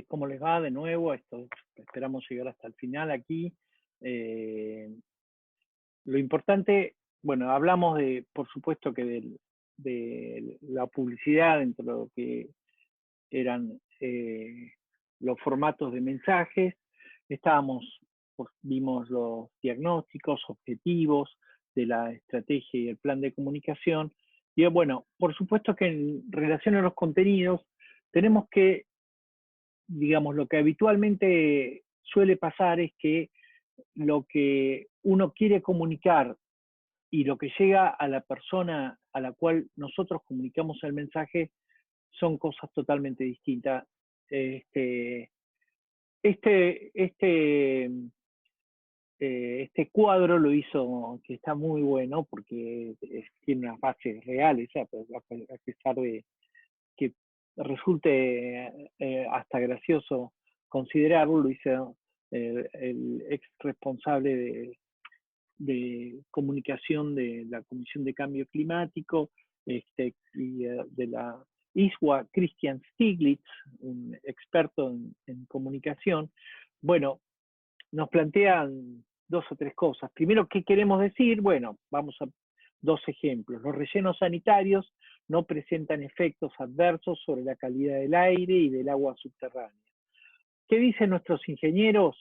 ¿Cómo les va de nuevo? Esperamos llegar hasta el final aquí. Lo importante, bueno, hablamos por supuesto que de la publicidad dentro de lo que eran los formatos de mensajes. Vimos los diagnósticos, objetivos de la estrategia y el plan de comunicación. Y bueno, por supuesto que en relación a los contenidos, tenemos que, digamos, lo que habitualmente suele pasar es que lo que uno quiere comunicar y lo que llega a la persona a la cual nosotros comunicamos el mensaje son cosas totalmente distintas. Este, este, este, este cuadro lo hizo, que está muy bueno porque tiene unas bases reales, a pesar de que resulte hasta gracioso considerarlo, lo hizo el ex responsable de comunicación de la Comisión de Cambio Climático y de la ISWA, Christian Stiglitz, un experto en comunicación. Bueno, nos plantean dos o tres cosas. Primero, ¿qué queremos decir? Bueno, vamos a dos ejemplos. Los rellenos sanitarios no presentan efectos adversos sobre la calidad del aire y del agua subterránea. ¿Qué dicen nuestros ingenieros?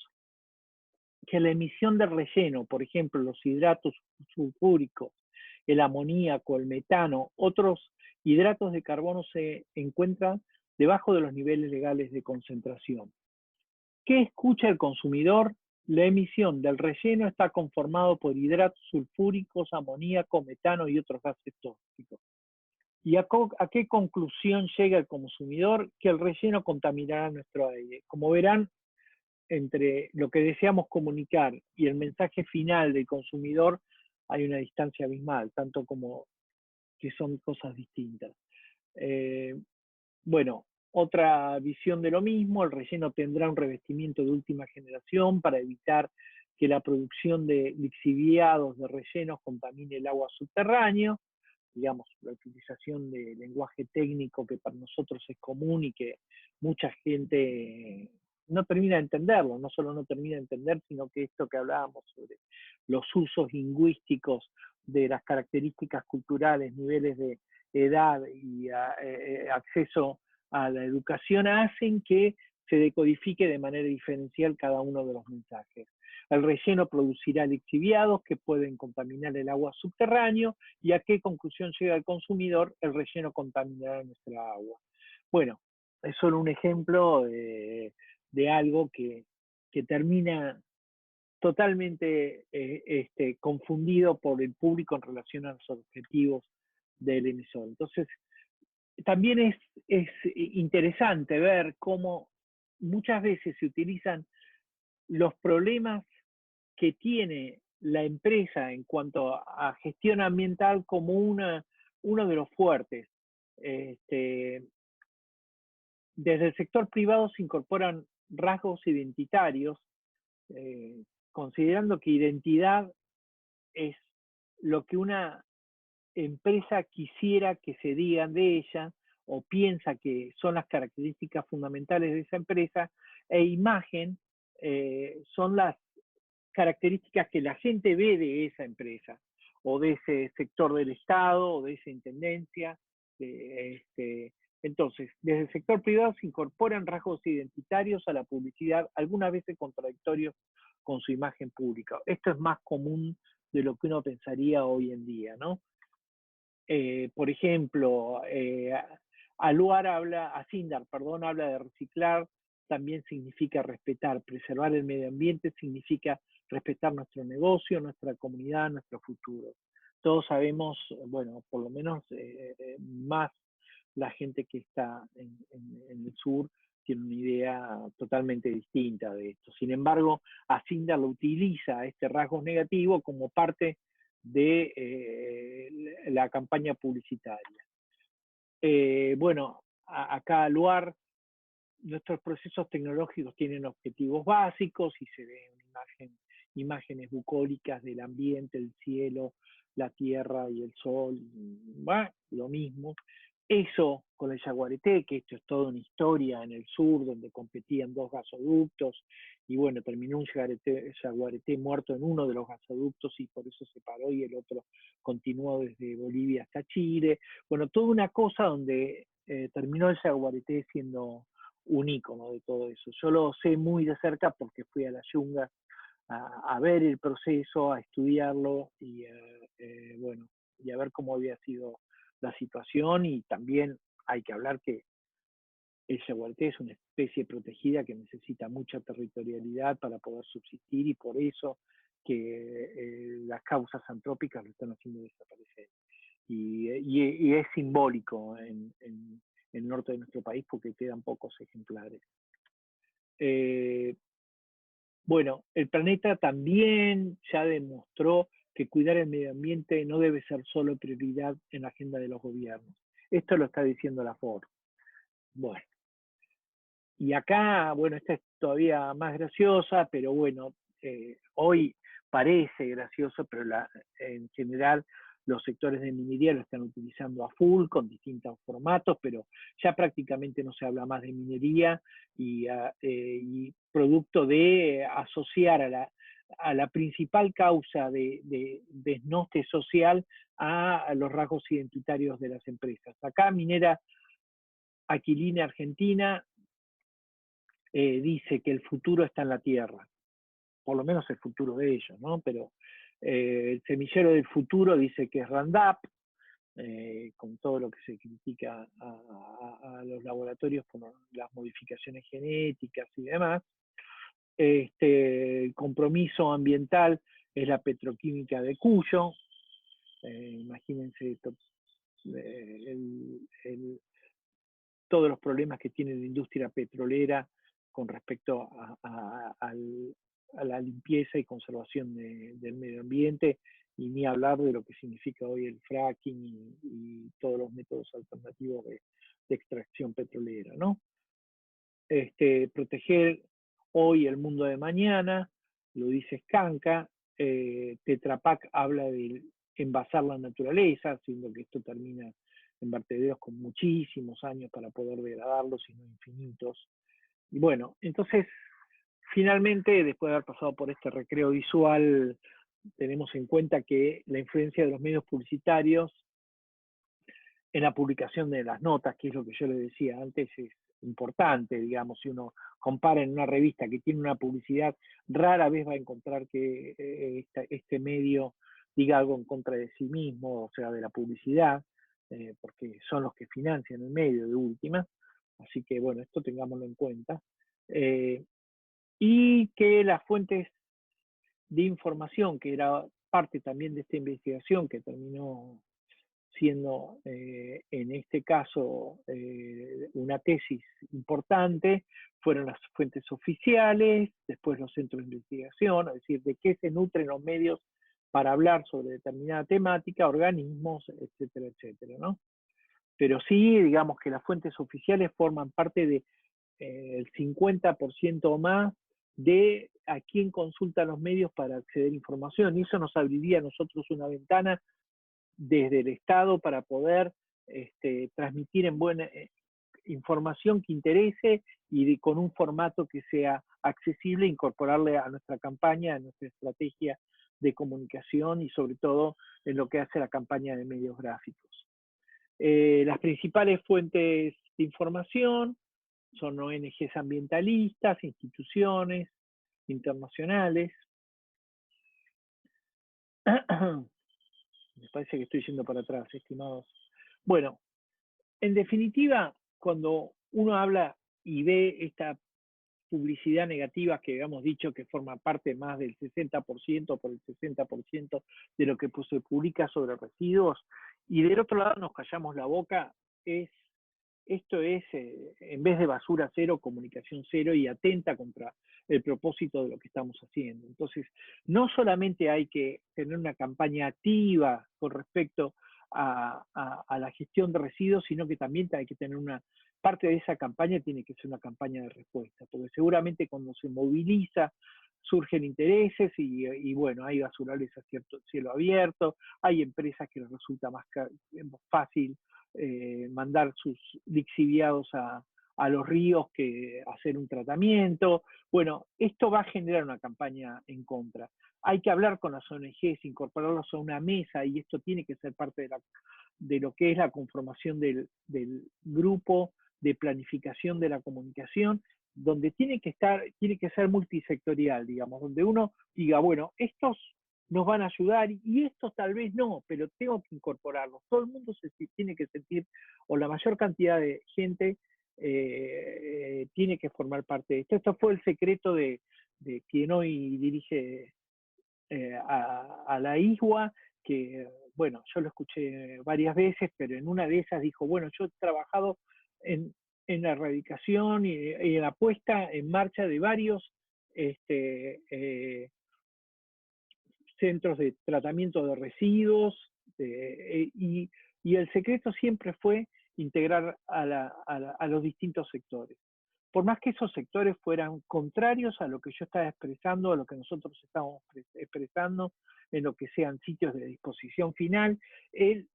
Que la emisión de relleno, por ejemplo, los hidratos sulfúricos, el amoníaco, el metano, otros hidratos de carbono se encuentran debajo de los niveles legales de concentración. ¿Qué escucha el consumidor? La emisión del relleno está conformado por hidratos sulfúricos, amoníaco, metano y otros gases tóxicos. ¿Y a qué conclusión llega el consumidor? Que el relleno contaminará nuestro aire. Como verán, entre lo que deseamos comunicar y el mensaje final del consumidor hay una distancia abismal, tanto como que son cosas distintas. Bueno, otra visión de lo mismo, el relleno tendrá un revestimiento de última generación para evitar que la producción de lixiviados de rellenos contamine el agua subterráneo, digamos, la utilización de lenguaje técnico que para nosotros es común y que mucha gente no termina de entenderlo, no solo no termina de entender, sino que esto que hablábamos sobre los usos lingüísticos de las características culturales, niveles de edad y acceso a la educación hacen que se decodifique de manera diferencial cada uno de los mensajes. El relleno producirá lixiviados que pueden contaminar el agua subterráneo. ¿Y a qué conclusión llega el consumidor? El relleno contaminará nuestra agua. Bueno, es solo un ejemplo de algo que termina totalmente confundido por el público en relación a los objetivos del emisor. Entonces, también es interesante ver cómo muchas veces se utilizan los problemas que tiene la empresa en cuanto a gestión ambiental como uno de los fuertes. Desde el sector privado se incorporan rasgos identitarios, considerando que identidad es lo que una empresa quisiera que se digan de ella o piensa que son las características fundamentales de esa empresa, e imagen son las características que la gente ve de esa empresa o de ese sector del Estado o de esa intendencia. Entonces, desde el sector privado se incorporan rasgos identitarios a la publicidad, algunas veces contradictorios con su imagen pública. Esto es más común de lo que uno pensaría hoy en día, ¿no? Por ejemplo, Sindar, habla de reciclar, también significa respetar, preservar el medio ambiente significa respetar nuestro negocio, nuestra comunidad, nuestro futuro. Todos sabemos, bueno, por lo menos más la gente que está en el sur tiene una idea totalmente distinta de esto. Sin embargo, Sindar lo utiliza, este rasgo negativo, como parte de la campaña publicitaria. Bueno, acá Luar, nuestros procesos tecnológicos tienen objetivos básicos y se ven imágenes bucólicas del ambiente, el cielo, la tierra y el sol, bueno, lo mismo. Eso con el Yaguareté, que esto es toda una historia en el sur, donde competían dos gasoductos, y bueno, terminó un Yaguareté muerto en uno de los gasoductos y por eso se paró y el otro continuó desde Bolivia hasta Chile. Bueno, toda una cosa donde terminó el Yaguareté siendo un ícono de todo eso. Yo lo sé muy de cerca porque fui a la Yunga a ver el proceso, a estudiarlo y bueno, y a ver cómo había sido la situación. Y también hay que hablar que el yaguareté es una especie protegida que necesita mucha territorialidad para poder subsistir y por eso que las causas antrópicas lo están haciendo desaparecer. Y es simbólico en el norte de nuestro país porque quedan pocos ejemplares. Bueno, el planeta también ya demostró que cuidar el medio ambiente no debe ser solo prioridad en la agenda de los gobiernos. Esto lo está diciendo la FOR. Bueno, y acá, bueno, esta es todavía más graciosa, pero bueno, hoy parece gracioso, pero en general los sectores de minería lo están utilizando a full con distintos formatos, pero ya prácticamente no se habla más de minería y producto de asociar a la principal causa de desnoste social a los rasgos identitarios de las empresas. Acá Minera Aquilina Argentina dice que el futuro está en la tierra, por lo menos el futuro de ellos, ¿no? Pero el semillero del futuro dice que es Roundup, con todo lo que se critica a los laboratorios por las modificaciones genéticas y demás. El compromiso ambiental es la petroquímica de Cuyo. Imagínense esto, todos los problemas que tiene la industria petrolera con respecto a la limpieza y conservación del medio ambiente, y ni hablar de lo que significa hoy el fracking y todos los métodos alternativos de extracción petrolera, ¿no? Proteger hoy el mundo de mañana, lo dice Skanka. Tetra Pak habla de envasar la naturaleza, siendo que esto termina en vertederos con muchísimos años para poder degradarlos, sino infinitos. Y bueno, entonces, finalmente, después de haber pasado por este recreo visual, tenemos en cuenta que la influencia de los medios publicitarios en la publicación de las notas, que es lo que yo le decía antes, es importante, digamos, si uno compara en una revista que tiene una publicidad, rara vez va a encontrar que este medio diga algo en contra de sí mismo, o sea, de la publicidad, porque son los que financian el medio de última. Así que, bueno, esto tengámoslo en cuenta. Y que las fuentes de información, que era parte también de esta investigación que terminó siendo en este caso una tesis importante, fueron las fuentes oficiales, después los centros de investigación, es decir, de qué se nutren los medios para hablar sobre determinada temática, organismos, etcétera, etcétera, ¿no? Pero sí, digamos que las fuentes oficiales forman parte de el 50% o más de a quién consultan los medios para acceder a información, y eso nos abriría a nosotros una ventana desde el Estado para poder transmitir en buena información que interese y con un formato que sea accesible, incorporarle a nuestra campaña, a nuestra estrategia de comunicación y sobre todo en lo que hace la campaña de medios gráficos. Las principales fuentes de información son ONGs ambientalistas, instituciones internacionales. Me parece que estoy yendo para atrás, estimados. Bueno, en definitiva, cuando uno habla y ve esta publicidad negativa que habíamos dicho que forma parte más del 60% por el 60% de lo que se publica sobre residuos, y del otro lado nos callamos la boca, es esto es, en vez de basura cero, comunicación cero y atenta contra el propósito de lo que estamos haciendo. Entonces, no solamente hay que tener una campaña activa con respecto a la gestión de residuos, sino que también hay que tener una parte de esa campaña, tiene que ser una campaña de respuesta, porque seguramente cuando se moviliza surgen intereses y bueno, hay basurales a cielo abierto, hay empresas que les resulta más fácil mandar sus lixiviados a los ríos que hacer un tratamiento. Bueno, esto va a generar una campaña en contra. Hay que hablar con las ONGs, incorporarlos a una mesa y esto tiene que ser parte de lo que es la conformación del grupo de planificación de la comunicación, donde tiene que ser multisectorial, digamos, donde uno diga, bueno, estos nos van a ayudar y estos tal vez no, pero tengo que incorporarlos. Todo el mundo se tiene que sentir, o la mayor cantidad de gente tiene que formar parte de esto. Esto fue el secreto de quien hoy dirige a la ISWA, que, bueno, yo lo escuché varias veces, pero en una de esas dijo, bueno, yo he trabajado en la erradicación y en la puesta en marcha de varios centros de tratamiento de residuos, y el secreto siempre fue integrar a los distintos sectores. Por más que esos sectores fueran contrarios a lo que yo estaba expresando, a lo que nosotros estamos expresando, en lo que sean sitios de disposición final, el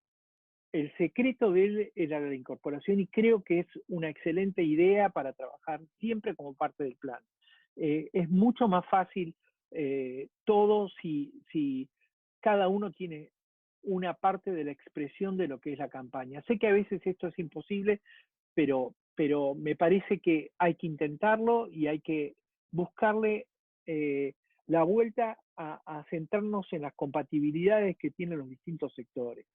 secreto de él era la incorporación y creo que es una excelente idea para trabajar siempre como parte del plan. Es mucho más fácil todo si cada uno tiene una parte de la expresión de lo que es la campaña. Sé que a veces esto es imposible, pero me parece que hay que intentarlo y hay que buscarle la vuelta a centrarnos en las compatibilidades que tienen los distintos sectores,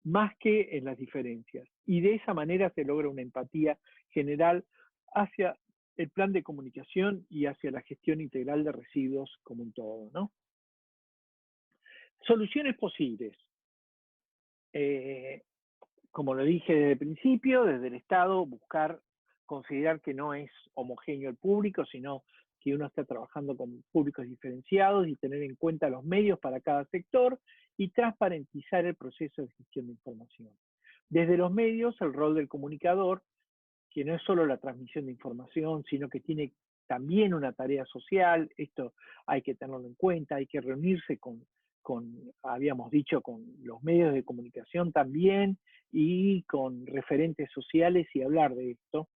más que en las diferencias. Y de esa manera se logra una empatía general hacia el plan de comunicación y hacia la gestión integral de residuos como un todo, ¿no? Soluciones posibles. Como lo dije desde el principio, desde el Estado, considerar que no es homogéneo el público, sino que uno está trabajando con públicos diferenciados y tener en cuenta los medios para cada sector y transparentizar el proceso de gestión de información. Desde los medios, el rol del comunicador, que no es solo la transmisión de información, sino que tiene también una tarea social, esto hay que tenerlo en cuenta, hay que reunirse habíamos dicho, con los medios de comunicación también y con referentes sociales y hablar de esto.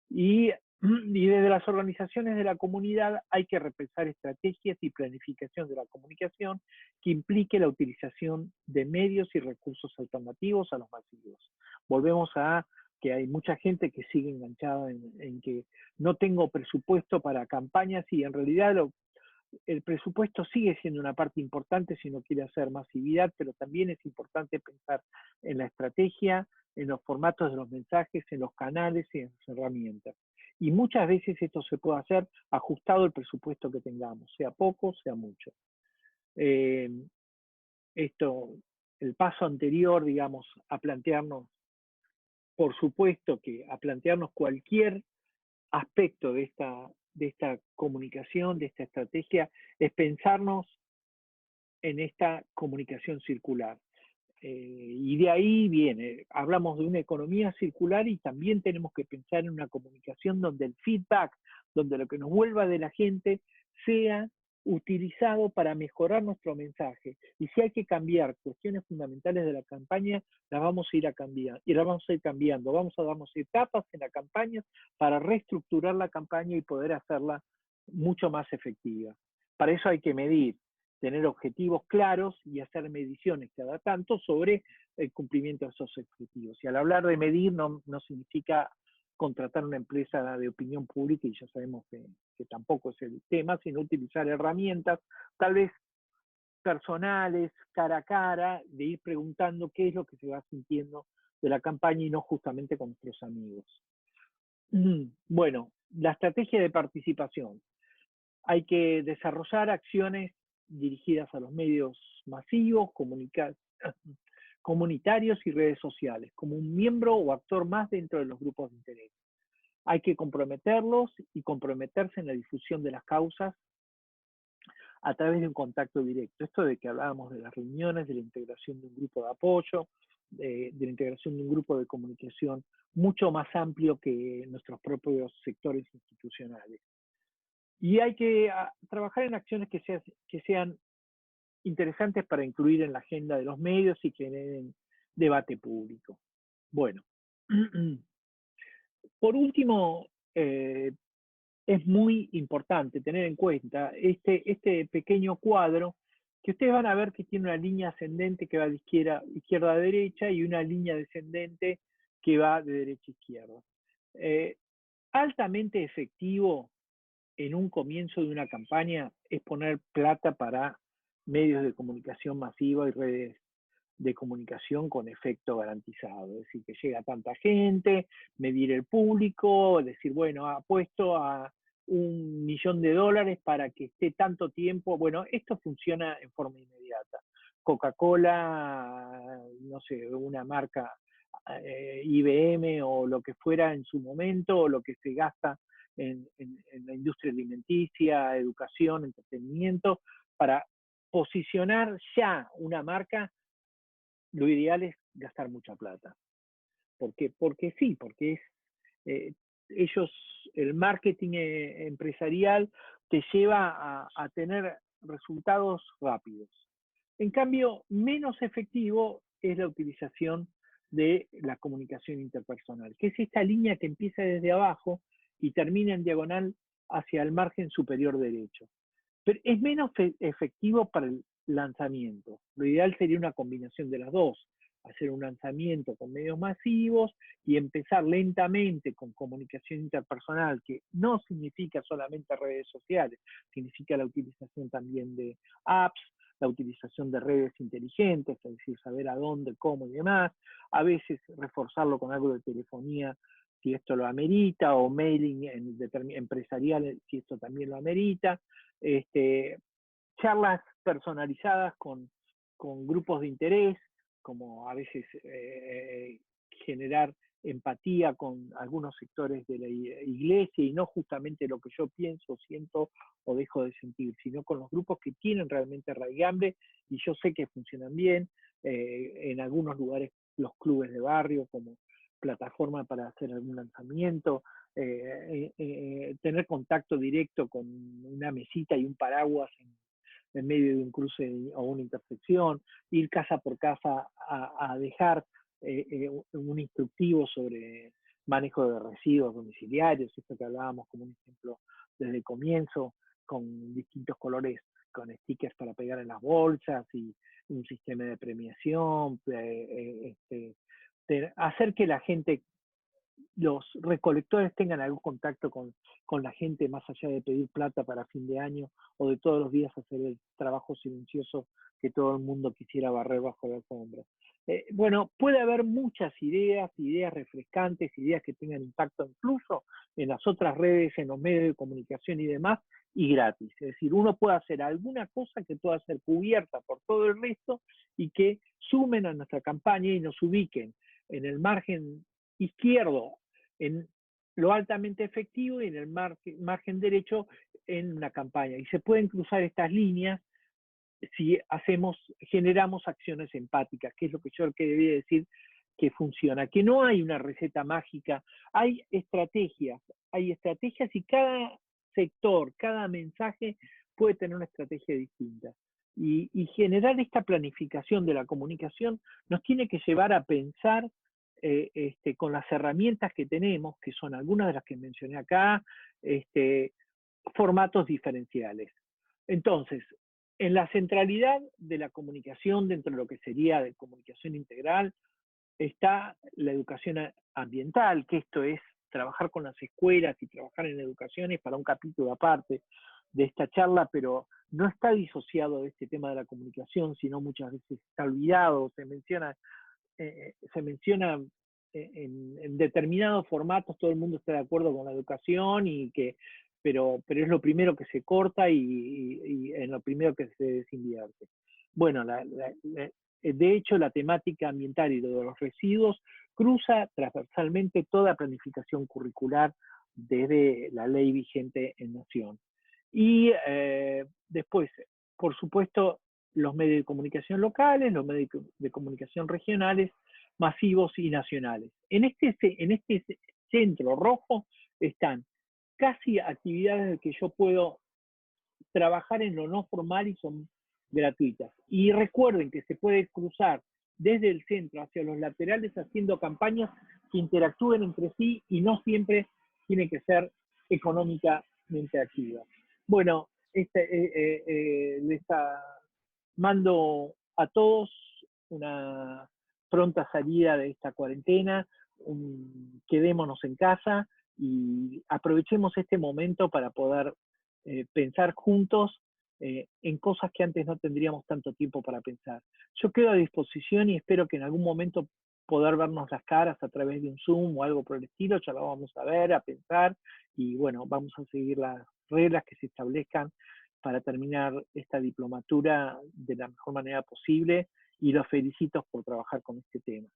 Y desde las organizaciones de la comunidad hay que repensar estrategias y planificación de la comunicación que implique la utilización de medios y recursos alternativos a los masivos. Volvemos a que hay mucha gente que sigue enganchada en que no tengo presupuesto para campañas y en realidad el presupuesto sigue siendo una parte importante si uno quiere hacer masividad, pero también es importante pensar en la estrategia, en los formatos de los mensajes, en los canales y en las herramientas. Y muchas veces esto se puede hacer ajustado al presupuesto que tengamos, sea poco, sea mucho. El paso anterior, digamos, a plantearnos, por supuesto que a plantearnos cualquier aspecto de esta comunicación, de esta estrategia, es pensarnos en esta comunicación circular. Y de ahí viene, hablamos de una economía circular y también tenemos que pensar en una comunicación donde el feedback, donde lo que nos vuelva de la gente sea utilizado para mejorar nuestro mensaje. Y si hay que cambiar cuestiones fundamentales de la campaña, las vamos a ir a cambiar, y las vamos a ir cambiando. Vamos a darnos etapas en la campaña para reestructurar la campaña y poder hacerla mucho más efectiva. Para eso hay que medir, tener objetivos claros y hacer mediciones cada tanto sobre el cumplimiento de esos objetivos. Y al hablar de medir no significa contratar una empresa de opinión pública, y ya sabemos que tampoco es el tema, sino utilizar herramientas, tal vez personales, cara a cara, de ir preguntando qué es lo que se va sintiendo de la campaña y no justamente con nuestros amigos. Bueno, la estrategia de participación. Hay que desarrollar acciones dirigidas a los medios masivos, comunitarios y redes sociales, como un miembro o actor más dentro de los grupos de interés. Hay que comprometerlos y comprometerse en la difusión de las causas a través de un contacto directo. Esto de que hablábamos de las reuniones, de la integración de un grupo de apoyo, de la integración de un grupo de comunicación mucho más amplio que nuestros propios sectores institucionales. Y hay que trabajar en acciones que sean interesantes para incluir en la agenda de los medios y que generen debate público. Bueno, por último, es muy importante tener en cuenta este pequeño cuadro que ustedes van a ver que tiene una línea ascendente que va de izquierda a derecha y una línea descendente que va de derecha a izquierda. Altamente efectivo en un comienzo de una campaña es poner plata para medios de comunicación masiva y redes de comunicación con efecto garantizado, es decir, que llega a tanta gente, medir el público, decir, bueno, apuesto a $1.000.000 para que esté tanto tiempo. Bueno, esto funciona en forma inmediata. Coca-Cola, no sé, una marca IBM o lo que fuera en su momento, o lo que se gasta en la industria alimenticia, educación, entretenimiento, para posicionar ya una marca, lo ideal es gastar mucha plata. ¿Por qué? Porque sí, porque ellos, el marketing empresarial te lleva a tener resultados rápidos. En cambio, menos efectivo es la utilización de la comunicación interpersonal, que es esta línea que empieza desde abajo y termina en diagonal hacia el margen superior derecho. Pero es menos efectivo para el lanzamiento. Lo ideal sería una combinación de las dos, hacer un lanzamiento con medios masivos y empezar lentamente con comunicación interpersonal, que no significa solamente redes sociales, significa la utilización también de apps, la utilización de redes inteligentes, es decir, saber a dónde, cómo y demás, a veces reforzarlo con algo de telefonía si esto lo amerita, o mailing empresarial si esto también lo amerita, charlas personalizadas con grupos de interés, como a veces generar empatía con algunos sectores de la iglesia y no justamente lo que yo pienso, siento o dejo de sentir, sino con los grupos que tienen realmente raigambre y yo sé que funcionan bien. En algunos lugares los clubes de barrio como plataforma para hacer algún lanzamiento, tener contacto directo con una mesita y un paraguas en medio de un cruce o una intersección, ir casa por casa a dejar un instructivo sobre manejo de residuos domiciliarios, esto que hablábamos como un ejemplo desde el comienzo, con distintos colores, con stickers para pegar en las bolsas y un sistema de premiación, hacer que la gente, los recolectores tengan algún contacto con la gente más allá de pedir plata para fin de año o de todos los días hacer el trabajo silencioso que todo el mundo quisiera barrer bajo la alfombra. Bueno, puede haber muchas ideas refrescantes, ideas que tengan impacto incluso en las otras redes, en los medios de comunicación y demás, y gratis. Es decir, uno puede hacer alguna cosa que pueda ser cubierta por todo el resto y que sumen a nuestra campaña y nos ubiquen en el margen izquierdo en lo altamente efectivo y en el margen derecho en una campaña. Y se pueden cruzar estas líneas si generamos acciones empáticas, que es lo que yo quería decir que funciona, que no hay una receta mágica, hay estrategias y cada sector, cada mensaje puede tener una estrategia distinta. Y generar esta planificación de la comunicación nos tiene que llevar a pensar con las herramientas que tenemos, que son algunas de las que mencioné acá, formatos diferenciales. Entonces, en la centralidad de la comunicación, dentro de lo que sería de comunicación integral, está la educación ambiental, que esto es trabajar con las escuelas y trabajar en educaciones para un capítulo aparte de esta charla, pero no está disociado de este tema de la comunicación, sino muchas veces está olvidado, se menciona en determinados formatos, todo el mundo está de acuerdo con la educación, pero es lo primero que se corta y en lo primero que se desinvierte. Bueno, De hecho, la temática ambiental y lo de los residuos cruza transversalmente toda planificación curricular desde la ley vigente en Nación. Y después, por supuesto, los medios de comunicación locales, los medios de comunicación regionales, masivos y nacionales. En este centro rojo están casi actividades que yo puedo trabajar en lo no formal y son gratuitas. Y recuerden que se puede cruzar desde el centro hacia los laterales haciendo campañas que interactúen entre sí y no siempre tiene que ser económicamente activa. Bueno, les mando a todos una pronta salida de esta cuarentena, quedémonos en casa y aprovechemos este momento para poder pensar juntos en cosas que antes no tendríamos tanto tiempo para pensar. Yo quedo a disposición y espero que en algún momento poder vernos las caras a través de un Zoom o algo por el estilo, ya lo vamos a ver, a pensar y bueno, vamos a seguir las reglas que se establezcan para terminar esta diplomatura de la mejor manera posible y los felicito por trabajar con este tema.